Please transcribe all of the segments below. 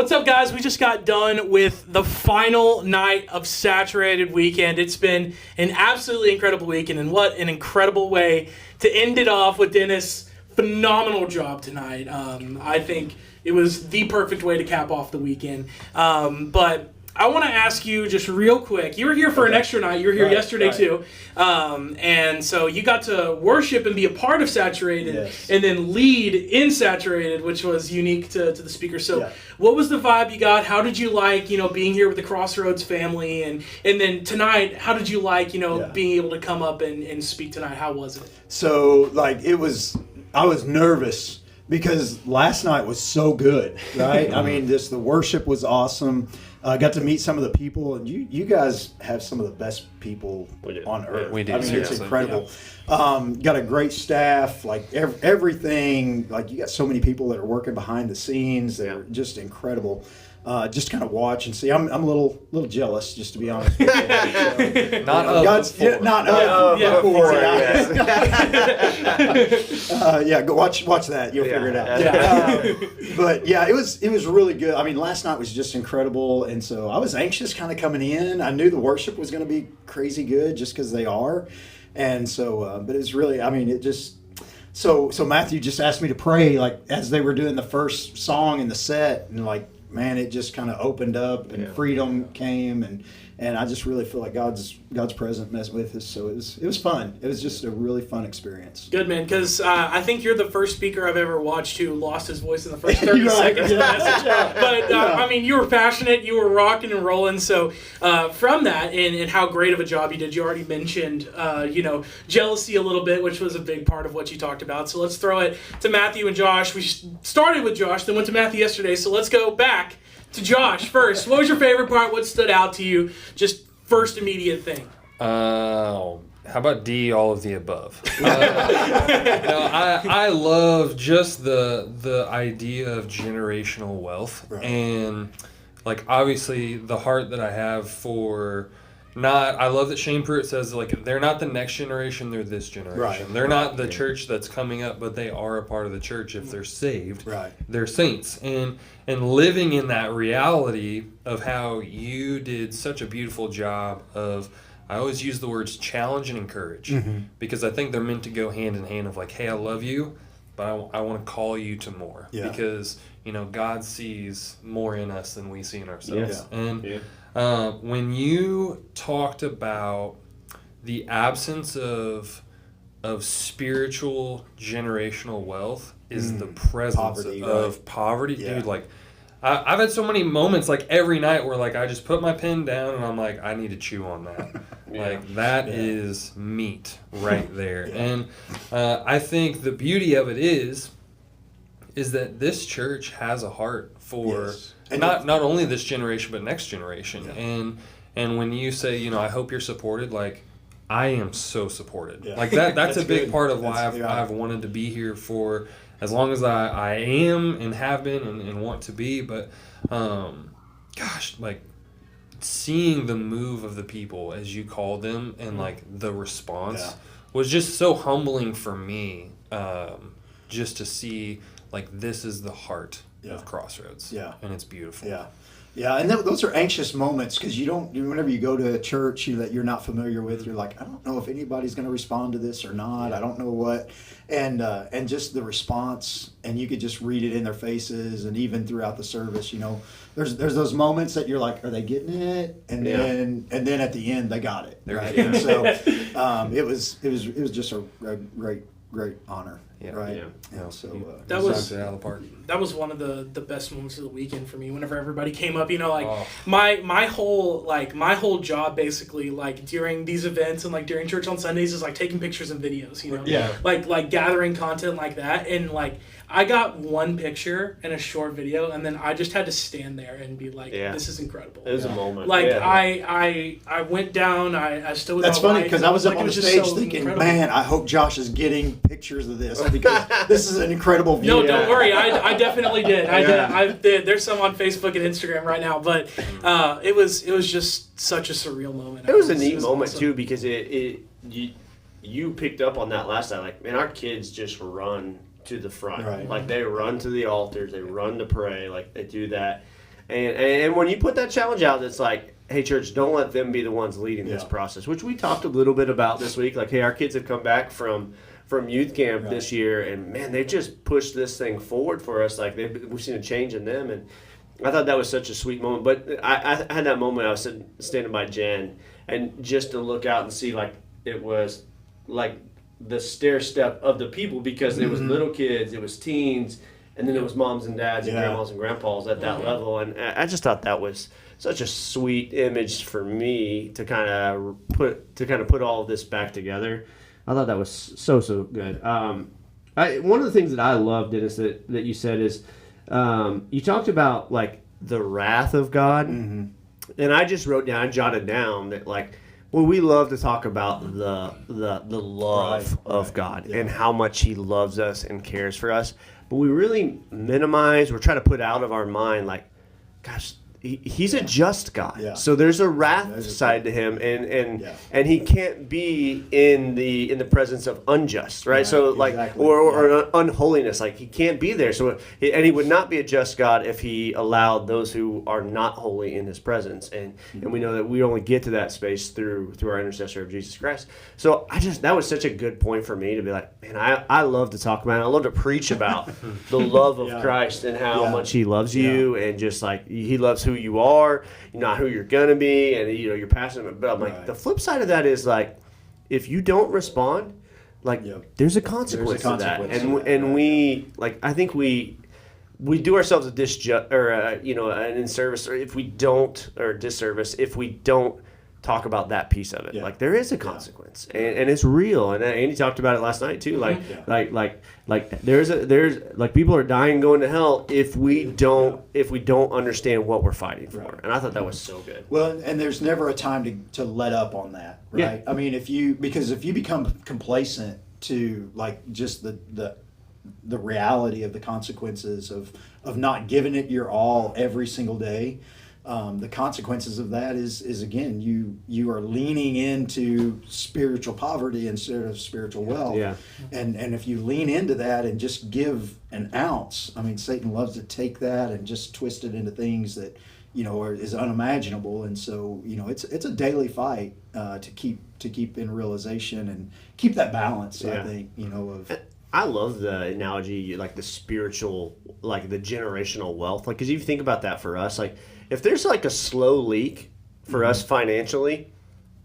What's up, guys? We just got done with the final night of Saturated Weekend. It's been an absolutely incredible weekend, and what an incredible way to end it off with Dennis. Phenomenal job tonight. I think it was the perfect way to cap off the weekend. But I want to ask you just real quick. You were here for an extra night. You were here yesterday too. And so you got to worship and be a part of Saturated and then lead in Saturated, which was unique to the speaker. So what was the vibe you got? How did you like, being here with the Crossroads family? And then tonight, how did you like, being able to come up and speak tonight? How was it? So, I was nervous because last night was so good, right? I mean, the worship was awesome. Got to meet some of the people, and you guys have some of the best people on earth. We do. I mean, it's incredible. Got a great staff, everything. You got so many people that are working behind the scenes. They're just incredible. Just kind of watch and see. I'm a little jealous, just to be honest with you. Not of before. Not of before. Go watch that. You'll figure it out. But it was really good. I mean, last night was just incredible, and so I was anxious kind of coming in. I knew the worship was going to be crazy good just because they are, and so but it was really. I mean, it just. So Matthew just asked me to pray as they were doing the first song in the set, and man, it just kind of opened up and freedom came, and I just really feel like God's presence with us. So it was fun. It was just a really fun experience. Good, man, because I think you're the first speaker I've ever watched who lost his voice in the first 30 seconds of the message. But, I mean, you were passionate, you were rocking and rolling. So from that and how great of a job you did, you already mentioned, jealousy a little bit, which was a big part of what you talked about. So let's throw it to Matthew and Josh. We started with Josh, then went to Matthew yesterday. So let's go back to Josh first. What was your favorite part? What stood out to you? Just first immediate thing. How about D, all of the above? I love just the idea of generational wealth. Right. And obviously the heart that I have for I love that Shane Pruitt says they're not the next generation, they're this generation. Right. They're not the church that's coming up, but they are a part of the church if they're saved. Right. They're saints. And living in that reality of how you did such a beautiful job of, I always use the words challenge and encourage, because I think they're meant to go hand in hand of hey, I love you, but I want to call you to more. Yeah. Because, God sees more in us than we see in ourselves. Yeah. And when you talked about the absence of spiritual generational wealth is the presence of poverty. Yeah. Dude, I've had so many moments every night where I just put my pen down and I'm I need to chew on that. That is meat right there. And I think the beauty of it is that this church has a heart for not only this generation but next generation. Yeah. And when you say, I hope you're supported, I am so supported. Yeah. That's a big part of why I've wanted to be here for as long as I am and have been and want to be. But seeing the move of the people, as you called them, and the response was just so humbling for me, just to see this is the heart of Crossroads. Yeah. And it's beautiful. Yeah. Yeah, and those are anxious moments because whenever you go to a church that you're not familiar with, you're I don't know if anybody's going to respond to this or not. I don't know what, and just the response, and you could just read it in their faces, and even throughout the service, there's those moments that you're are they getting it? And then at the end they got it, right? And so it was just a great honor. Yeah, right. Yeah. So that was one of the best moments of the weekend for me. Whenever everybody came up, my whole job basically during these events and during church on Sundays is taking pictures and videos. Gathering content like that, and I got one picture and a short video, and then I just had to stand there and be this is incredible. It was a moment. I went down. I stood with. That's funny because I was up on the stage thinking, incredible. Man, I hope Josh is getting pictures of this because this is an incredible view. No, don't worry. I definitely did. I did. There's some on Facebook and Instagram right now, but it was just such a surreal moment. It was a neat moment awesome. Too because you picked up on that last night. Man, our kids just run to the front. Right. They run to the altars, they run to pray, they do that. And when you put that challenge out, it's like, hey, church, don't let them be the ones leading this process, which we talked a little bit about this week. Like, hey, our kids have come back from youth camp this year, and, man, they've just pushed this thing forward for us. Like, we've seen a change in them, and I thought that was such a sweet moment. But I had that moment, I was standing by Jen, and just to look out and see, like, it was, like, the stair step of the people, because there was little kids, it was teens, and then it was moms and dads and grandmas and grandpas at that level. And I just thought that was such a sweet image for me to kind of put all of this back together. I thought that was so good. One of the things that I loved, Dennis, that you said is you talked about, like, the wrath of God, and I just jotted down that, like, well, we love to talk about the love of God and how much He loves us and cares for us, but we really we're trying to put out of our mind, like, gosh, He's a just God. Yeah. So there's a wrath side to Him, and He can't be in the presence of unjust, right? So, like, or unholiness, like, He can't be there. So, and He would not be a just God if He allowed those who are not holy in His presence. And we know that we only get to that space through our intercessor of Jesus Christ. So that was such a good point for me to be like, man, I love to talk about it. I love to preach about the love of Christ and how much He loves you, and just, like, He loves who you are, not who you're gonna be, and you're passionate. But I'm like, the flip side of that is, like, if you don't respond, like, there's a consequence to that. And we, like, I think we do ourselves a an inservice, or if we don't, or disservice if we don't talk about that piece of it. Like, there is a consequence, and it's real. And Andy talked about it last night too. Like there's like, people are dying going to hell if we don't understand what we're fighting for. And I thought that was so good. Well, and there's never a time to let up on that, right? I mean, if you become complacent to, like, just the reality of the consequences of not giving it your all every single day. The consequences of that is again, you are leaning into spiritual poverty instead of spiritual wealth. Yeah. And if you lean into that and just give an ounce, I mean, Satan loves to take that and just twist it into things that, is unimaginable. And so, it's a daily fight to keep in realization and keep that balance. I think, of. I love the analogy, like, the spiritual, like, the generational wealth. Like, because if you think about that for us, like, if there's, like, a slow leak for us financially,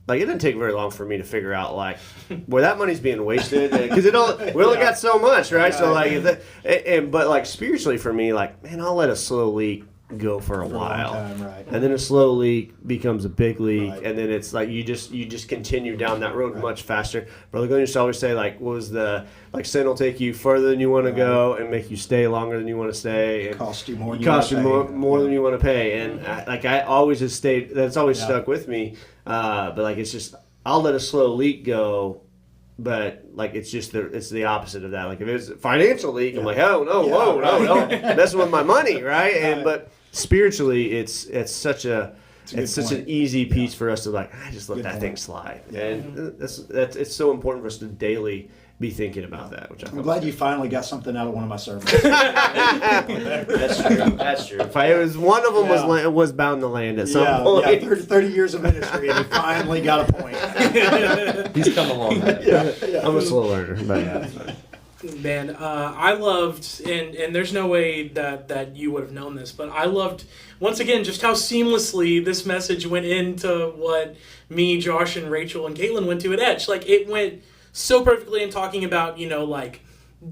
like, it doesn't take very long for me to figure out, like, where that money's being wasted, because we only got so much, right? So, like, but, like, spiritually for me, like, man, I'll let a slow leak go for a while, and then a slow leak becomes a big leak, and then it's like you just continue down that road much faster. Brother Glenn used to always say, like, sin will take you further than you want to go and make you stay longer than you want to stay, and cost you more than you want to pay. And I always have stayed. That's always stuck with me. But, like, it's just, I'll let a slow leak go. But, like, it's the opposite of that. Like, if it's a financial leak, I'm like, oh no, no, messing with my money, right? But spiritually, it's such an easy piece for us to, like, I just let that thing slide, and it's so important for us to daily be thinking about that. Which I'm glad you finally got something out of one of my sermons. That's true. If it was one of them was bound to land at some point. 30 years of ministry, and he finally got a point. He's come along. I'm a slow learner, but Man, I loved, and there's no way that you would have known this, but I loved, once again, just how seamlessly this message went into what me, Josh, and Rachel, and Caitlin went to at Edge. Like, it went so perfectly in talking about, like,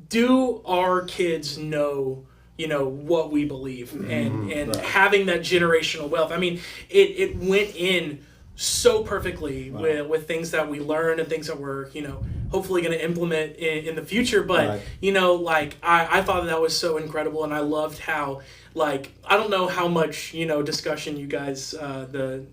do our kids know, what we believe, and having that generational wealth. I mean, it went in so perfectly with things that we learned and things that we're, hopefully going to implement in the future. But, like, I thought that was so incredible, and I loved how, like, I don't know how much, discussion you guys,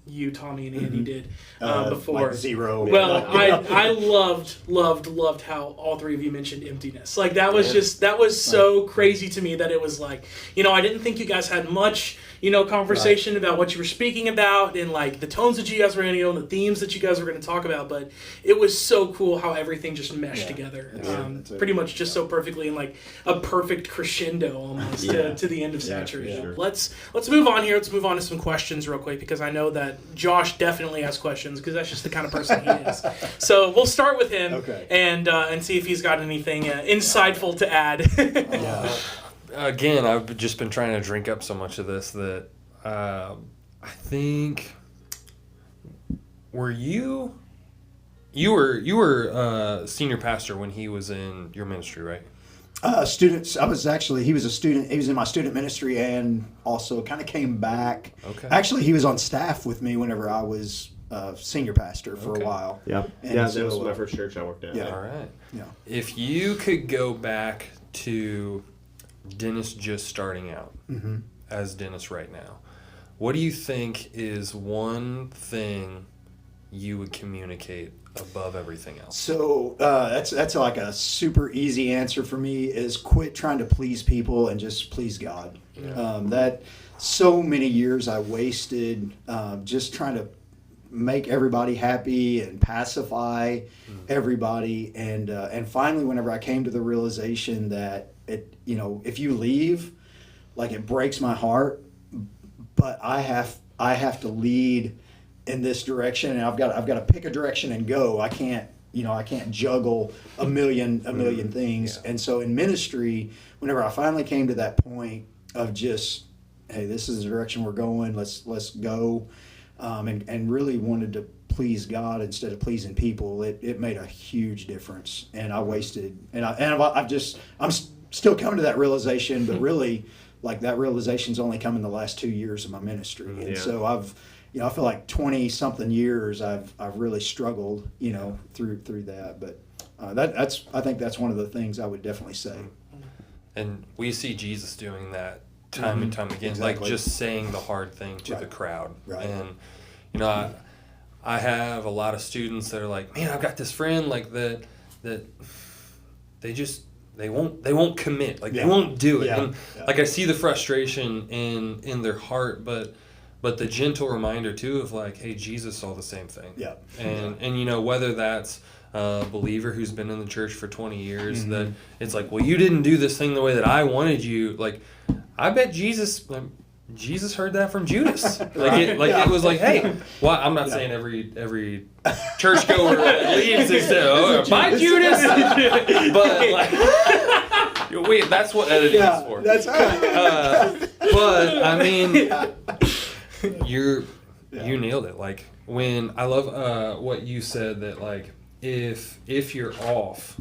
you, Tommy, and Andy did before. Like 0. Well, I loved how all three of you mentioned emptiness. Like, that was so crazy to me that it was like, I didn't think you guys had much, conversation about what you were speaking about, and, like, the tones that you guys were going to go, and the themes that you guys were going to talk about. But it was so cool how everything just meshed together, pretty much just so perfectly, and, like, a perfect crescendo almost to the end of Saturday. saturated. Sure. Let's move on here. Let's move on to some questions real quick because I know that Josh definitely has questions because that's just the kind of person he is. So we'll start with him and see if he's got anything insightful to add. Again, I've just been trying to drink up so much of this that I think you were senior pastor when he was in your ministry, right? Students. He was a student. He was in my student ministry and also kind of came back. Okay. Actually, he was on staff with me whenever I was senior pastor for a while. Yeah. And That so, was my first church I worked at. Yeah. All right. Yeah. If you could go back to Dennis just starting out as Dennis right now, what do you think is one thing you would communicate above everything else? So that's like a super easy answer for me is quit trying to please people and just please God. Yeah. That so many years I wasted just trying to make everybody happy and pacify everybody, and finally, whenever I came to the realization that if you leave, like it breaks my heart, but I have to lead in this direction, and I've got to pick a direction and go. I can't juggle a million things. Yeah. And so in ministry, whenever I finally came to that point of just, hey, this is the direction we're going, let's go, and really wanted to please God instead of pleasing people, it made a huge difference. And I wasted, I'm still coming to that realization, but really, like that realization's only come in the last 2 years of my ministry. And so I feel like 20 something years I've really struggled, through that. But I think that's one of the things I would definitely say. And we see Jesus doing that time and time again, Exactly. like just saying the hard thing to the crowd. Right. And I have a lot of students that are like, man, I've got this friend like that they won't commit, like they won't do it. And like I see the frustration in their heart, but the gentle reminder too of like, hey, Jesus saw the same thing. Yeah. And whether that's a believer who's been in the church for 20 years, that it's like, well, you didn't do this thing the way that I wanted you. Like, I bet Jesus heard that from Judas. It was like, hey, well, I'm not saying every churchgoer leaves and says, oh, bye, Judas. But like, wait, that's what editing is for. That's but I mean, you nailed it. Like when I love what you said that like if you're off,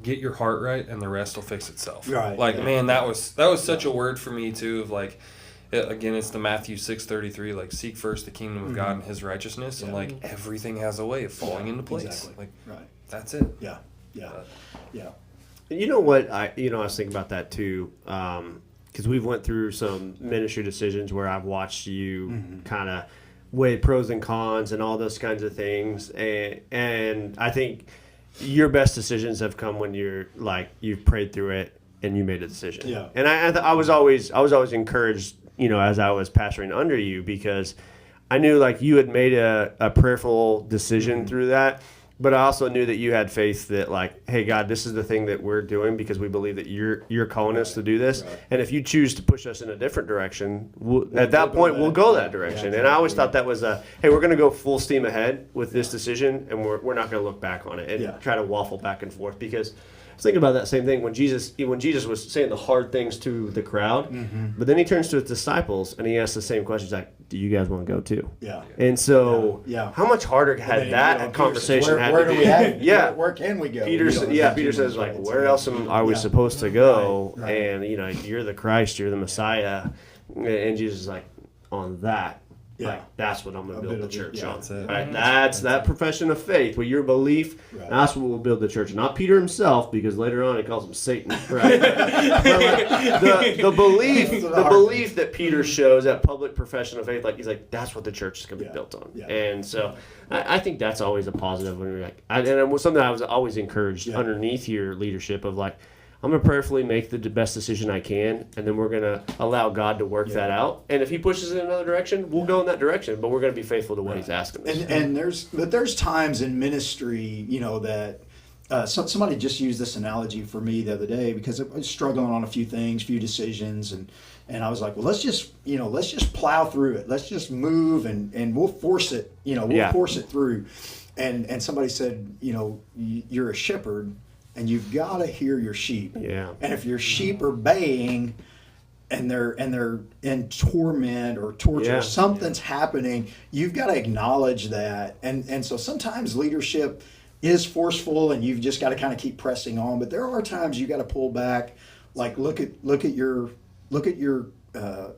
get your heart right and the rest will fix itself. Right. Like man, that was such a word for me too. Of like, again, it's the Matthew 6:33. Like seek first the kingdom of God and His righteousness, and like everything has a way of falling into place. Exactly. Like that's it. Yeah. And you know what? I was thinking about that too, because we've went through some ministry decisions where I've watched you kind of weigh pros and cons and all those kinds of things, and I think your best decisions have come when you're like you've prayed through it and you made a decision. Yeah. And I was always encouraged, as I was pastoring under you, because I knew like you had made a prayerful decision through that. But I also knew that you had faith that like, hey, God, this is the thing that we're doing because we believe that you're calling us to do this. Right. And if you choose to push us in a different direction, at that point, we'll go that direction. And I always thought that was hey, we're going to go full steam ahead with this decision, and we're not going to look back on it and try to waffle back and forth. Because I was thinking about that same thing when Jesus was saying the hard things to the crowd, but then he turns to his disciples and he asks the same question. He's like, do you guys want to go too? Yeah. And so how much harder had that conversation had to be? Where can we go? Peter says like, where else are we supposed to go? Right. And you're the Christ, you're the Messiah. And Jesus is like, on that. Like, that's what I'm going to build the church on. Right? That's that profession of faith, with your belief. Right. That's what we'll build the church. Not Peter himself, because later on he calls him Satan. Right? the belief that Peter shows, that public profession of faith, like he's like, that's what the church is going to be built on. Yeah. And so I think that's always a positive when you're like, and it was something I was always encouraged underneath your leadership of like, I'm going to prayerfully make the best decision I can, and then we're going to allow God to work that out. And if He pushes in another direction, we'll go in that direction, but we're going to be faithful to what He's asking us. And there's times in ministry, that somebody just used this analogy for me the other day because I was struggling on a few things, few decisions, and And I was like, well, let's just plow through it. Let's just move and we'll force it, force it through. And somebody said, you're a shepherd and you've got to hear your sheep. Yeah. And if your sheep are baying and they're in torment or torture, something's happening, you've got to acknowledge that. And so sometimes leadership is forceful and you've just got to kind of keep pressing on. But there are times you got to pull back, like look at your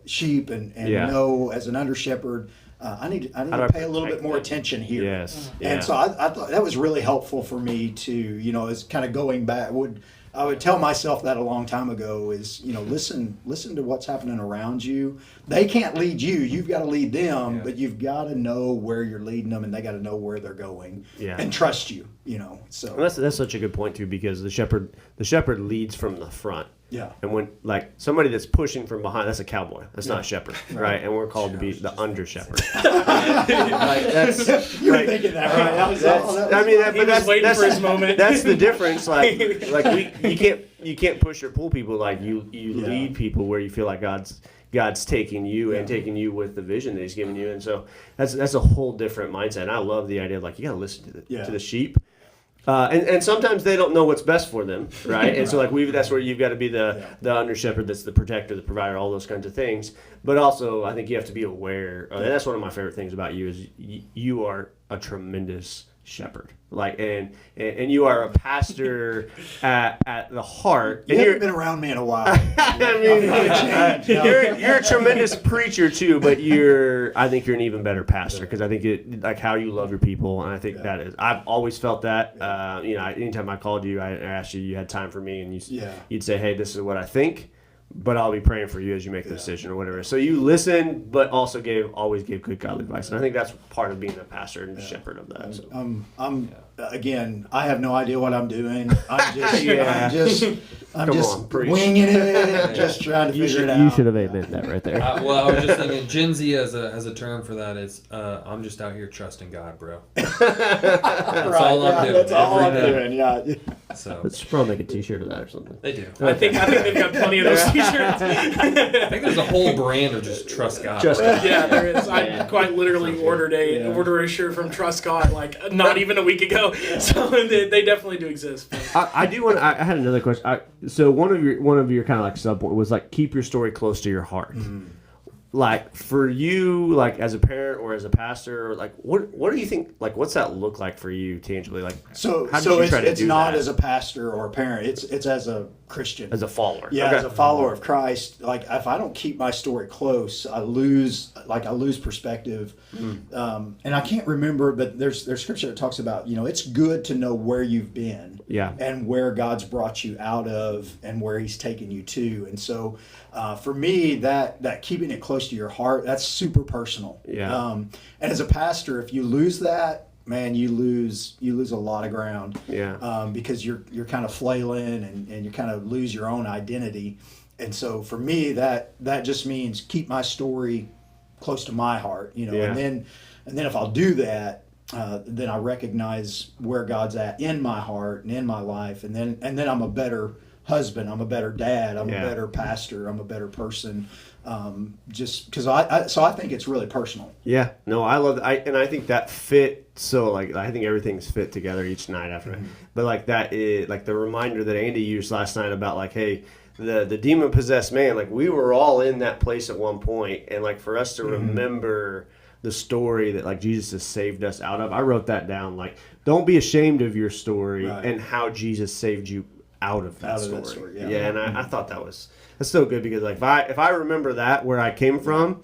sheep and know as an under shepherd, I need to pay a little bit more attention here. Yes. And so I thought that was really helpful for me to, as kind of going back. I would tell myself that a long time ago is, listen to what's happening around you. They can't lead you. You've got to lead them, but you've got to know where you're leading them and they got to know where they're going and trust you, so. And that's such a good point too, because the shepherd leads from the front. Yeah. And when somebody that's pushing from behind, that's a cowboy. That's not a shepherd, right? And we're called to be the under shepherd. You were thinking that, right? That's waiting for his moment. That's the difference. You can't push or pull people. Like you lead people where you feel like God's taking you and taking you with the vision that He's given you, and so that's a whole different mindset. And I love the idea of you got to listen to the sheep. And sometimes they don't know what's best for them, right? And so that's where you've got to be the under shepherd, that's the protector, the provider, all those kinds of things. But also, I think you have to be aware. And that's one of my favorite things about you is you are a tremendous shepherd, and you are a pastor at the heart. You haven't been around me in a while. You're a tremendous preacher too, but I think you're an even better pastor, because I think how you love your people, and I think that is. I've always felt that. Anytime I called you, I asked you had time for me, and you'd say, "Hey, this is what I think, but I'll be praying for you as you make the decision," or whatever. So you listened, but also always gave good godly advice, and I think that's part of being a pastor and shepherd of that. So. Again, I have no idea what I'm doing. I'm just winging it, just trying to figure it out. You should have admitted that right there. I was just thinking, Gen Z as a term for that is, I'm just out here trusting God, bro. That's all I'm doing. That's all I'm doing. Yeah. So let's probably make a T-shirt of that or something. They do. I think they've got plenty of those T-shirts. I think there's a whole brand of just trust God. Yeah, there is. I quite literally ordered a shirt from Trust God not even a week ago. So they definitely do exist. I do want. I had another question. So one of your kind of sub point was keep your story close to your heart. Mm-hmm. For you, as a parent or as a pastor, what do you think? What's that look like for you tangibly? So it's not as a pastor or a parent. It's as a Christian, as a follower. Yeah, as a follower of Christ. If I don't keep my story close, I lose perspective. Mm. And I can't remember, but there's scripture that talks about it's good to know where you've been, and where God's brought you out of, and where He's taken you to. And so, for me, that keeping it close to your heart, that's super personal. Yeah. And as a pastor, if you lose that, man, you lose a lot of ground. Yeah. Because you're kind of flailing and you kind of lose your own identity. And so for me, that just means keep my story close to my heart, and then if I'll do that, then I recognize where God's at in my heart and in my life. And then I'm a better husband, I'm a better dad, I'm a better pastor, I'm a better person. Just because I think it's really personal. Yeah, no, I love that. And I think that fit. So I think everything's fit together each night after it. But that is the reminder that Andy used last night about hey, the demon possessed man, we were all in that place at one point, and for us to remember the story that Jesus has saved us out of. I wrote that down. Don't be ashamed of your story and how Jesus saved you out of that story. And I thought that's so good, because if I remember that, where I came from,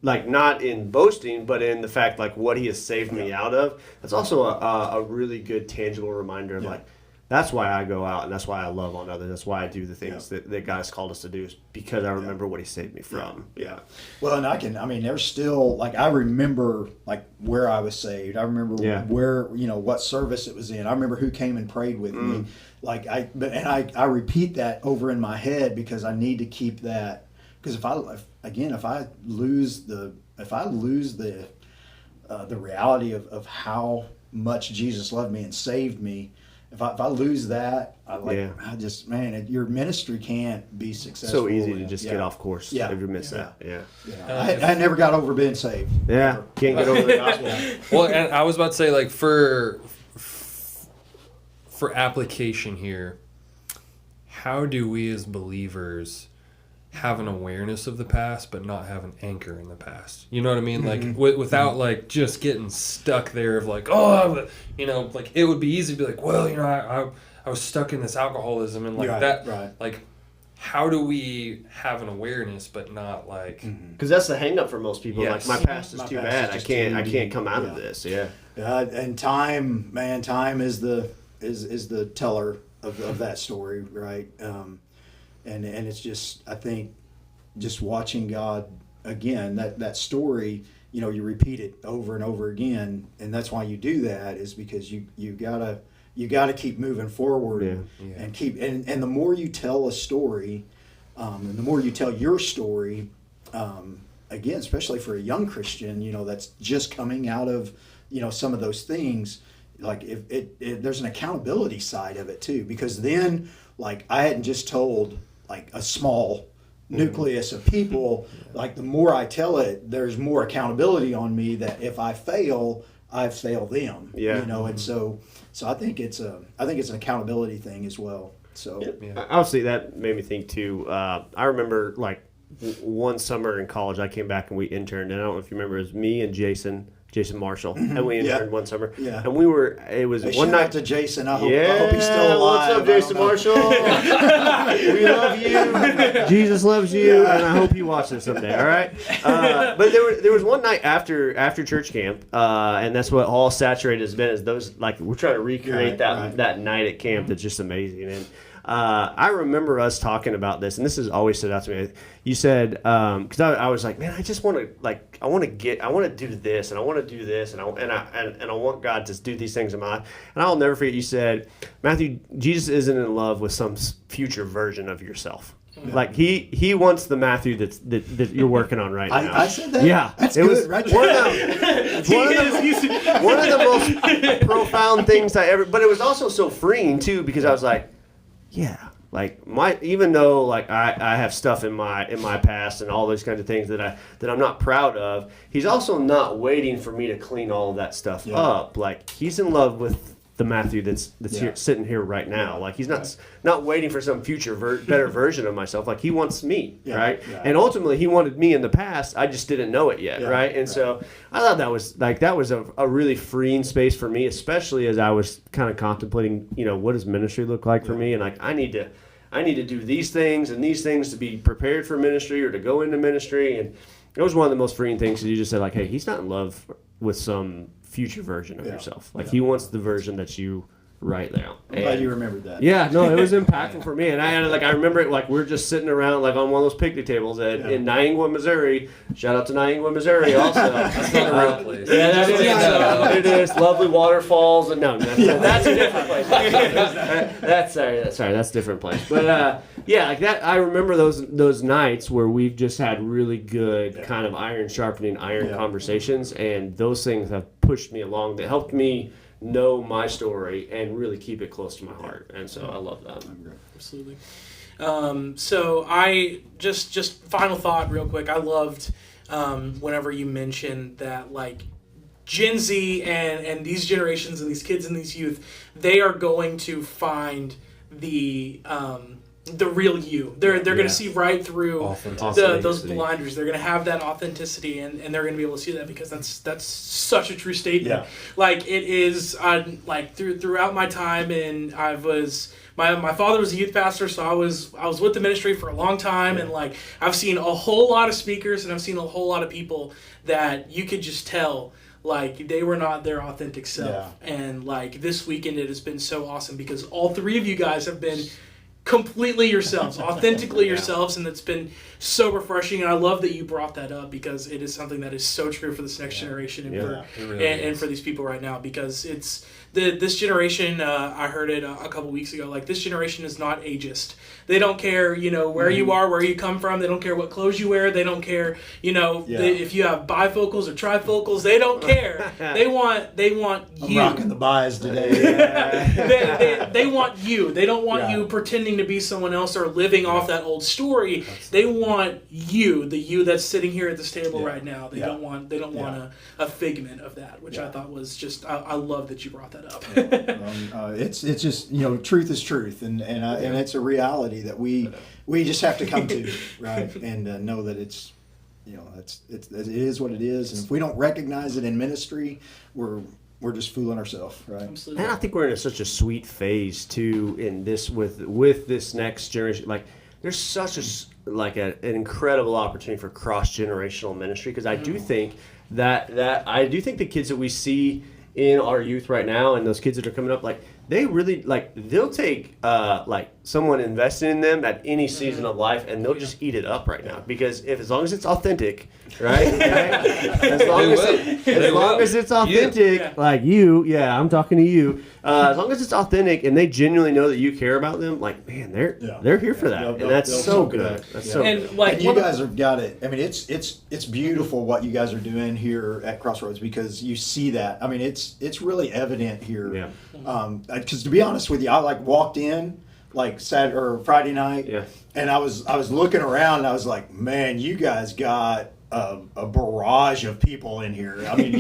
not in boasting, but in the fact what He has saved me out of, that's also a really good tangible reminder of that's why I go out, and that's why I love on others. That's why I do the things that God has called us to do, is because I remember what He saved me from. Yeah. Well, and there's still, I remember, where I was saved. I remember where, what service it was in. I remember who came and prayed with me. I repeat that over in my head, because I need to keep that. Because if I lose the reality of how much Jesus loved me and saved me, if I lose that, your ministry can't be successful. So easy to just get off course if you miss that. Yeah. I never got over being saved. Yeah. Never. Can't get over the gospel. Well, and I was about to say, like, for application here, how do we as believers have an awareness of the past but not have an anchor in the past? You know what I mean? Like, without like just getting stuck there of like, like it would be easy to be like, well, I was stuck in this alcoholism and like that. Right. Like, how do we have an awareness but not like? Because that's the hang up for most people. Yes. Like, my past is My too past bad. is I just can't too come out deep. of this. Yeah. And time is the teller of that story, right? And it's just, I think, just watching God again, that story, you repeat it over and over again, and that's why you do that, is because you gotta keep moving forward and keep and the more you tell a story, and the more you tell your story, again, especially for a young Christian, that's just coming out of some of those things. Like if there's an accountability side of it too, because then like I hadn't just told like a small nucleus of people, like the more I tell it, there's more accountability on me that if I fail, I fail them. And so I think it's an accountability thing as well. So obviously that made me think too. I remember like one summer in college, I came back and we interned, and I don't know if you remember, it was me and Jason Marshall, and we interned one summer. Yeah. And it was hey, one shout night out to Jason. I hope he's still alive. What's up, Jason Marshall? We love you. Jesus loves you, and I hope you watch this someday. All right. But there was one night after church camp, and that's what all Saturated has been. Is those like we're trying to recreate that night at camp. That's just amazing. And I remember us talking about this, and this has always stood out to me. You said, because I was like, man, I just want to I want to do this, and I want to do this, and I want God to do these things in my life. And I'll never forget, you said, Matthew, Jesus isn't in love with some future version of yourself. Yeah. Like he wants the Matthew that you're working on right now. I said that. Yeah, that's good. Right one of the most profound things I ever. But it was also so freeing too, because I was like, yeah, like even though like I have stuff in my past and all those kinds of things that I'm not proud of, he's also not waiting for me to clean all of that stuff up. Like he's in love with the Matthew that's here, sitting here right now. Like he's not waiting for some future better version of myself. Like he wants me, right? Yeah. And ultimately he wanted me in the past. I just didn't know it yet, right? And so I thought that was a really freeing space for me, especially as I was kind of contemplating, what does ministry look like for me? And like I need to do these things and these things to be prepared for ministry or to go into ministry. And it was one of the most freeing things, because you just said like, hey, he's not in love with some future version of yourself. Like he wants the version that you right now. I'm glad you remembered that. Yeah, no, it was impactful for me. And I remember it like we're just sitting around like on one of those picnic tables in Niangua, Missouri. Shout out to Niangua, Missouri also. That's not a real place. Yeah, that is. It is. Lovely waterfalls. And that's a different place. That's a different place. But like that, I remember those nights where we've just had really good kind of iron sharpening iron conversations, and those things have pushed me along, that helped me know my story and really keep it close to my heart. And so I love that. Absolutely. So I just final thought real quick. I loved whenever you mentioned that like Gen Z and these generations and these kids and these youth, they are going to find the real you. They're going to see right through those blinders. They're going to have that authenticity, and they're going to be able to see that, because that's such a true statement. Yeah. Like it is. Like throughout my time, and my father was a youth pastor, so I was with the ministry for a long time, and like I've seen a whole lot of speakers, and I've seen a whole lot of people that you could just tell like they were not their authentic self. And like this weekend, it has been so awesome, because all three of you guys have been completely yourselves, authentically yourselves, and it's been so refreshing. And I love that you brought that up because it is something that is so true for this next generation and for these people right now, because it's this generation. I heard it a couple weeks ago. Like, this generation is not ageist. They don't care, where you are, where you come from. They don't care what clothes you wear. They don't care, if you have bifocals or trifocals. They don't care. They want you. I'm rocking the bis today. They want you. They don't want you pretending to be someone else or living off that old story. They want you, the you that's sitting here at this table right now. They don't want a figment of that, which I thought was just. I love that you brought that up. It's just truth is truth, and it's a reality that we just have to come to, right, and know that it is what it is, and if we don't recognize it in ministry, we're just fooling ourselves, right? Absolutely. And I think we're in such a sweet phase too in this with this next generation. Like, there's such an incredible opportunity for cross-generational ministry, because I do think that the kids that we see in our youth right now and those kids that are coming up, like, they really, like, they'll take someone investing in them at any season of life, and they'll just eat it up right now, because as long as it's authentic, right? as long as it's authentic, like I'm talking to you. As long as it's authentic and they genuinely know that you care about them, like, man, they're here for that, and that's so good. That's so good. And you guys have got it. I mean, it's beautiful what you guys are doing here at Crossroads, because you see that. I mean, it's really evident here. Yeah. Because to be honest with you, I walked in Saturday or Friday night, and I was looking around, and I was like, man, you guys got a barrage of people in here. I mean,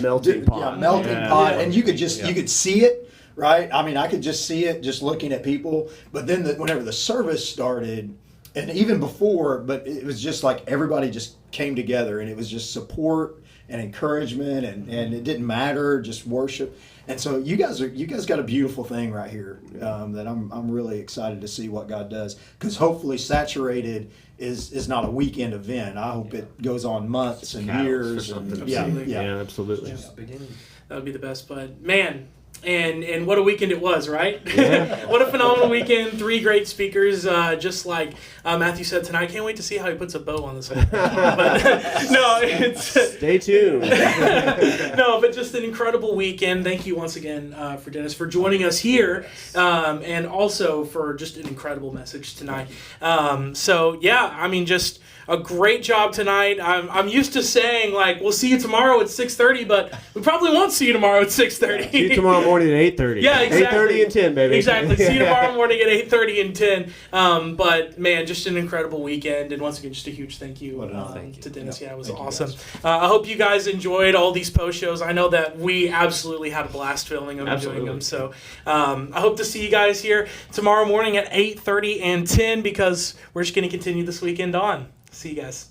melting pot, and you could see it, right? I mean, I could just see it just looking at people. But then whenever the service started, and even before, but it was just like everybody just came together, and it was just support and encouragement, and it didn't matter, just worship. And so you guys got a beautiful thing right here that I'm really excited to see what God does, because hopefully Saturated is not a weekend event. I hope it goes on months and years. Absolutely. That would be the best. But man, and what a weekend it was, right? What a phenomenal weekend. 3 great speakers, just like Matthew said tonight. Can't wait to see how he puts a bow on this whole thing. Stay tuned. No, but just an incredible weekend. Thank you once again for Dennis for joining us here, and also for just an incredible message tonight. Just a great job tonight. I'm used to saying, like, we'll see you tomorrow at 6:30, but we probably won't see you tomorrow at 6:30. See you tomorrow morning at 8:30. Yeah, exactly. 8:30 and 10, baby. Exactly. See you tomorrow morning at 8:30 and 10. But man, just an incredible weekend, and once again, just a huge thank you to Dennis. Yeah, it was awesome. I hope you guys enjoyed all these post shows. I know that we absolutely had a blast filming them and doing them. So I hope to see you guys here tomorrow morning at 8:30 and 10, because we're just going to continue this weekend on. See you guys.